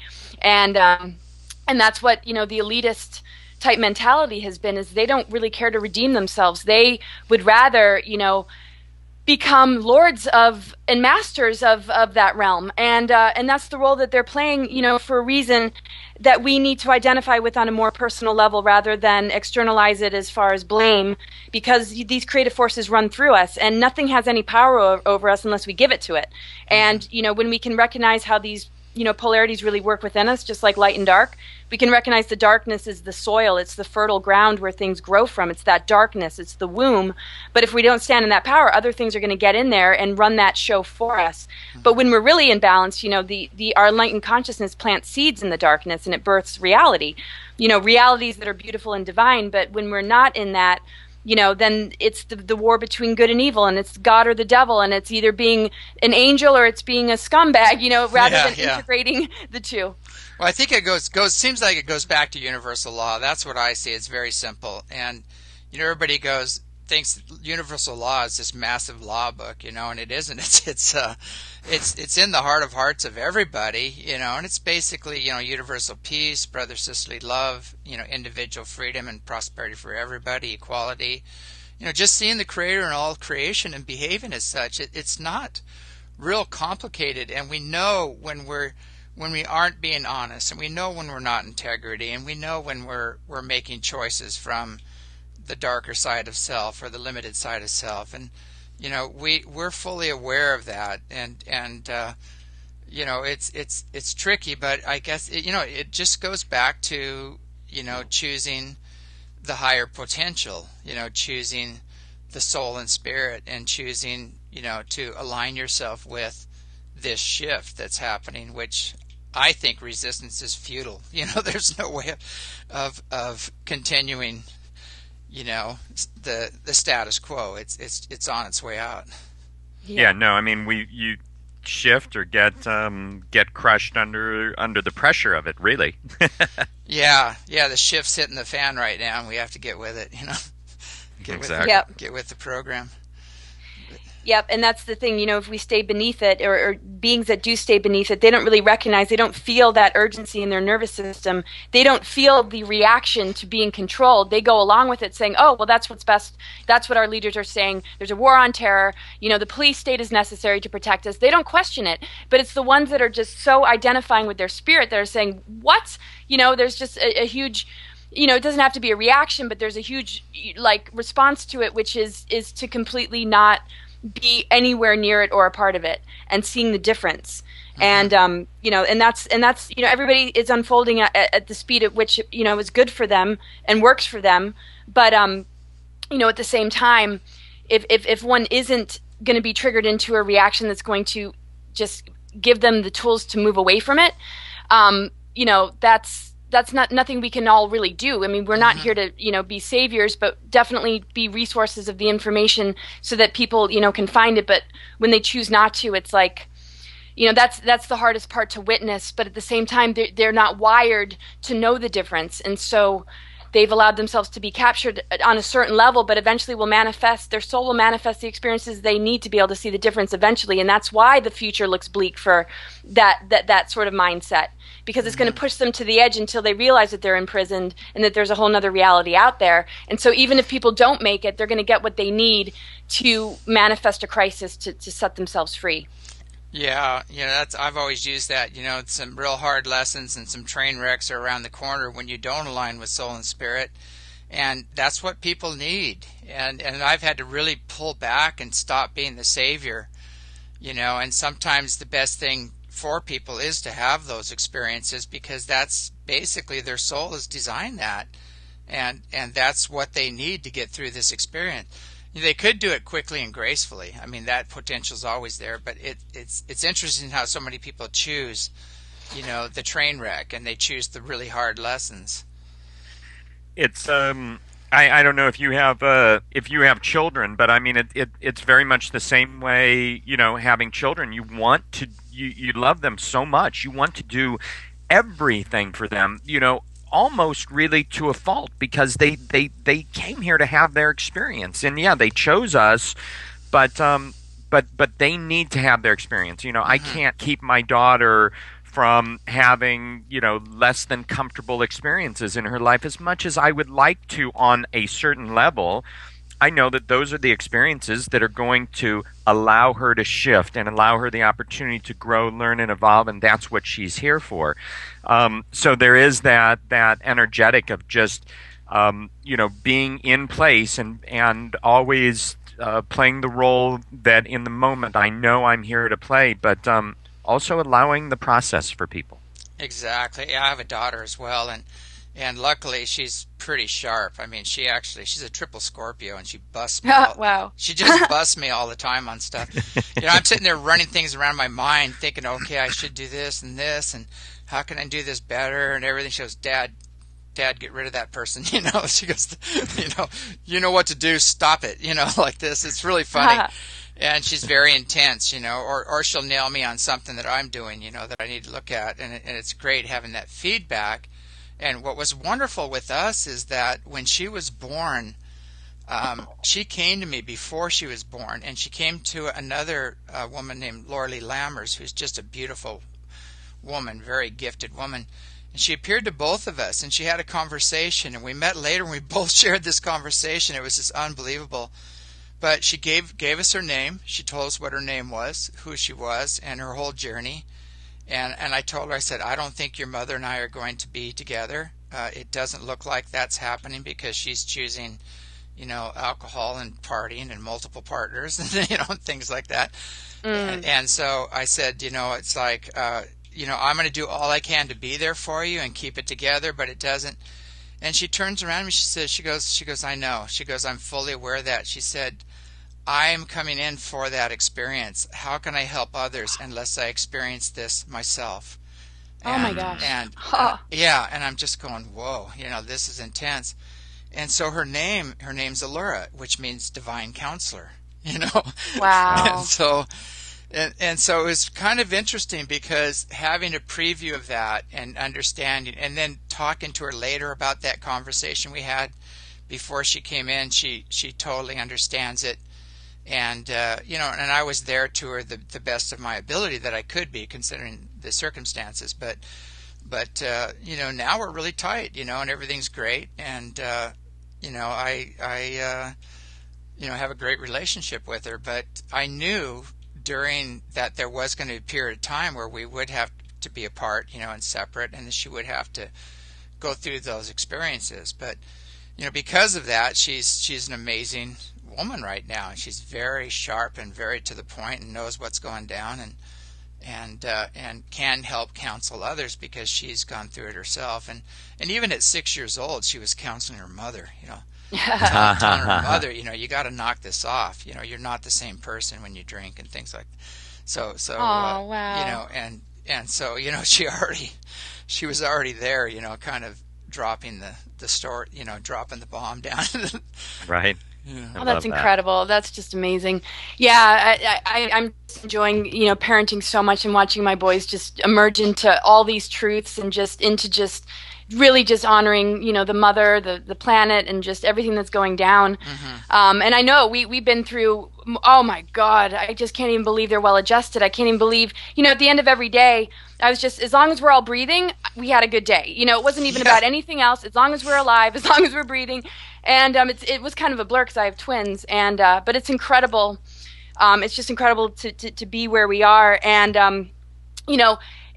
And that's what, the elitist type mentality has been, is they don't really care to redeem themselves. They would rather, become lords of and masters of that realm. And that's the role that they're playing, for a reason that we need to identify with on a more personal level, rather than externalize it as far as blame, because these creative forces run through us, and nothing has any power over us unless we give it to it. And, when we can recognize how these polarities really work within us, just like light and dark. We can recognize the darkness is the soil. It's the fertile ground where things grow from. It's that darkness. It's the womb. But if we don't stand in that power, other things are going to get in there and run that show for us. But when we're really in balance, our enlightened consciousness plants seeds in the darkness, and it births reality. Realities that are beautiful and divine. But when we're not in that, then it's the war between good and evil, and it's God or the devil, and it's either being an angel or it's being a scumbag, rather than integrating the two. Well, I think it seems like it goes back to universal law. That's what I see. It's very simple. And, everybody thinks universal law is this massive law book, and it isn't. It's in the heart of hearts of everybody, and it's basically, universal peace, brother, sisterly love, individual freedom and prosperity for everybody, equality, just seeing the Creator in all creation and behaving as such. It's not real complicated, and we know when we're when we aren't being honest, and we know when we're not integrity, and we know when we're making choices from the darker side of self or the limited side of self, and we're fully aware of that, and it's tricky, but I guess it just goes back to choosing the higher potential, choosing the soul and spirit, and choosing to align yourself with this shift that's happening, which I think resistance is futile. There's no way of continuing the status quo. It's on its way out. Yeah, no, I mean you shift or get crushed under the pressure of it, really. Yeah, the shift's hitting the fan right now, and we have to get with it. Get with the program. Yep, and that's the thing, if we stay beneath it, or beings that do stay beneath it, they don't really recognize, they don't feel that urgency in their nervous system. They don't feel the reaction to being controlled. They go along with it saying, oh, well, that's what's best. That's what our leaders are saying. There's a war on terror. The police state is necessary to protect us. They don't question it, but it's the ones that are just so identifying with their spirit that are saying, what? There's just a huge... it doesn't have to be a reaction, but there's a huge response to it, which is to completely not be anywhere near it or a part of it, and seeing the difference. And and that's everybody is unfolding at the speed at which is good for them and works for them. But at the same time, if one isn't going to be triggered into a reaction that's going to just give them the tools to move away from it, that's not nothing we can all really do. I mean, we're not here to, be saviors, but definitely be resources of the information so that people, can find it. But when they choose not to, it's like, that's the hardest part to witness. But at the same time, they're not wired to know the difference. And so they've allowed themselves to be captured on a certain level, but eventually their soul will manifest the experiences they need to be able to see the difference eventually. And that's why the future looks bleak for that sort of mindset, because it's going to push them to the edge until they realize that they're imprisoned and that there's a whole nother reality out there. And so even if people don't make it, they're going to get what they need to manifest a crisis to set themselves free. Yeah, I've always used that. Some real hard lessons and some train wrecks are around the corner when you don't align with soul and spirit, and that's what people need. And I've had to really pull back and stop being the savior, and sometimes the best thing for people is to have those experiences, because that's basically their soul is designed that, and that's what they need to get through this experience. They could do it quickly and gracefully. I mean, that potential is always there, but it's interesting how so many people choose, the train wreck, and they choose the really hard lessons. It's I don't know if you have children, but I mean it's very much the same way. Having children, you love them so much, you want to do everything for them. Almost really to a fault, because they came here to have their experience, and yeah, they chose us, but they need to have their experience. I can't keep my daughter from having less than comfortable experiences in her life as much as I would like to on a certain level. I know that those are the experiences that are going to allow her to shift and allow her the opportunity to grow, learn, and evolve, and that's what she's here for. So there is that energetic of just being in place and always playing the role that in the moment I know I'm here to play, but also allowing the process for people. Exactly. Yeah, I have a daughter as well, and luckily she's pretty sharp. I mean, she's a triple Scorpio, and she busts me. Wow. She just busts me all the time on stuff. I'm sitting there running things around my mind, thinking, okay, I should do this, and how can I do this better, and everything. She goes, Dad, get rid of that person. She goes, you know what to do. Stop it. Like this. It's really funny. And she's very intense, or she'll nail me on something that I'm doing, that I need to look at. And it's great having that feedback. And what was wonderful with us is that when she was born, she came to me before she was born, and she came to another woman named Lorelei Lammers, who's just a beautiful woman, very gifted woman. And she appeared to both of us, and she had a conversation, and we met later, and we both shared this conversation. It was just unbelievable. But she gave us her name. She told us what her name was, who she was, and her whole journey. And I told her, I said, I don't think your mother and I are going to be together. It doesn't look like that's happening because she's choosing, alcohol and partying and multiple partners, and things like that. And so I said, it's like, I'm going to do all I can to be there for you and keep it together, but it doesn't. And she turns around to me. She says, she goes, I know. She goes, I'm fully aware of that. She said, I'm coming in for that experience. How can I help others unless I experience this myself? Oh my gosh. And yeah, and I'm just going, whoa, this is intense. And so her name's Allura, which means divine counselor, Wow. And so it was kind of interesting because having a preview of that and understanding, and then talking to her later about that conversation we had before she came in, she totally understands it. And and I was there to her the best of my ability that I could be, considering the circumstances. But now we're really tight, and everything's great. And I have a great relationship with her. But I knew during that there was going to be a period of time where we would have to be apart, and separate, and she would have to go through those experiences. But because of that, she's an amazing woman right now, and she's very sharp and very to the point and knows what's going down, and can help counsel others because she's gone through it herself. And even at 6 years old, she was counseling her mother, telling her mother, you got to knock this off. You're not the same person when you drink and things like that. So wow. And so she was already there, kind of dropping the story, dropping the bomb down. Right. Yeah. Oh, that's incredible. That's just amazing. Yeah, I'm just enjoying, parenting so much and watching my boys just emerge into all these truths and just really just honoring, the mother, the planet, and just everything that's going down. Mm-hmm. And I know we've been through, oh my God, I just can't even believe they're well adjusted. I can't even believe, at the end of every day, I was just, as long as we're all breathing, we had a good day. It wasn't even about anything else. As long as we're alive, as long as we're breathing. And it was kind of a blur because I have twins. And but it's incredible. It's just incredible to be where we are. And,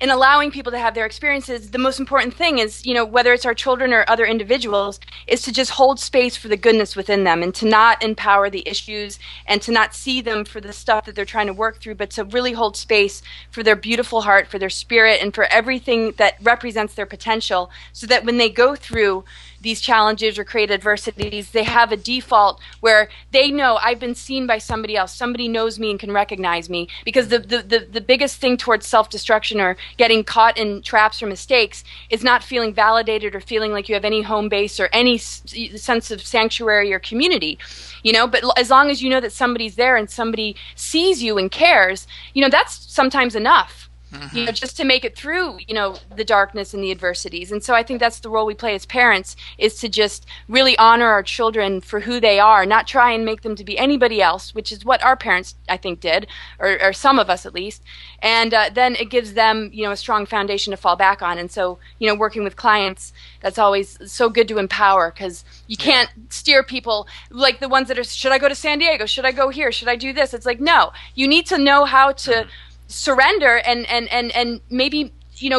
in allowing people to have their experiences, the most important thing is, whether it's our children or other individuals, is to just hold space for the goodness within them and to not empower the issues and to not see them for the stuff that they're trying to work through, but to really hold space for their beautiful heart, for their spirit, and for everything that represents their potential, so that when they go through these challenges or create adversities, they have a default where they know I've been seen by somebody else. Somebody knows me and can recognize me. Because the biggest thing towards self-destruction or getting caught in traps or mistakes is not feeling validated or feeling like you have any home base or any sense of sanctuary or community. But as long as you know that somebody's there and somebody sees you and cares, that's sometimes enough. Mm-hmm. Just to make it through, the darkness and the adversities. And so I think that's the role we play as parents, is to just really honor our children for who they are, not try and make them to be anybody else, which is what our parents, I think, did, or some of us at least. And then it gives them, a strong foundation to fall back on. And so, working with clients, that's always so good to empower, because you can't steer people like the ones that are, should I go to San Diego? Should I go here? Should I do this? It's like, no, you need to know how to surrender and maybe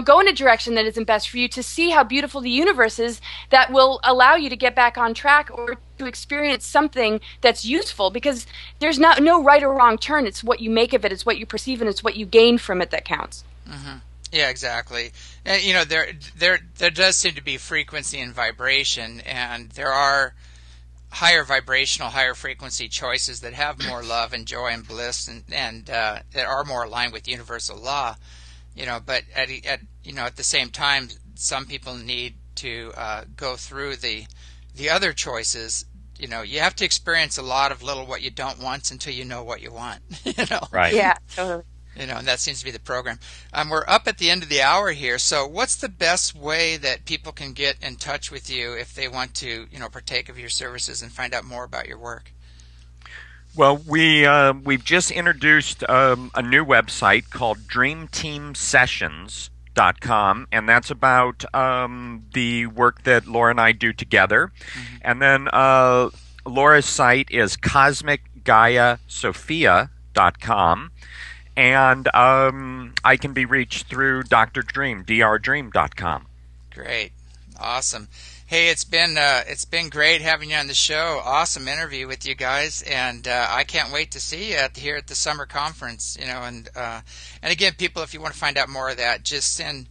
go in a direction that isn't best for you, to see how beautiful the universe is, that will allow you to get back on track or to experience something that's useful, because there's no right or wrong turn. It's what you make of it, it's what you perceive, and it's what you gain from it that counts. Mm-hmm. Yeah, exactly. And there does seem to be frequency and vibration, and there are higher vibrational, higher frequency choices that have more love and joy and bliss, and that are more aligned with universal law. But at the same time, some people need to go through the other choices. You have to experience a lot of little what you don't want until you know what you want. Right. Yeah, totally. And that seems to be the program. We're up at the end of the hour here. So what's the best way that people can get in touch with you if they want to, partake of your services and find out more about your work? Well, we've just introduced a new website called DreamTeamSessions.com, and that's about the work that Laura and I do together. Mm-hmm. And then Laura's site is CosmicGaiaSophia.com. And I can be reached through Dr. Dream, drdream.com. Great. Awesome. Hey, it's been great having you on the show. Awesome interview with you guys, and I can't wait to see you here at the summer conference. And again, people, if you want to find out more of that, just send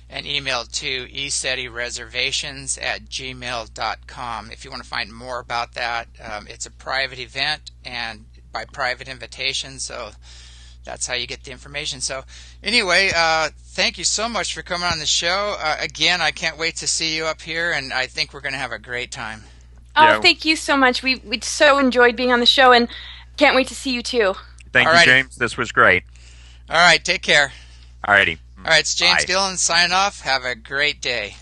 an email to esetireservations@gmail.com. If you want to find more about that, it's a private event and by private invitation, so that's how you get the information. So anyway, thank you so much for coming on the show. Again, I can't wait to see you up here, and I think we're going to have a great time. Oh, thank you so much. We so enjoyed being on the show, and can't wait to see you too. Thank you, James. This was great. All right, take care. All righty. All right, it's James Gilliland signing off. Have a great day.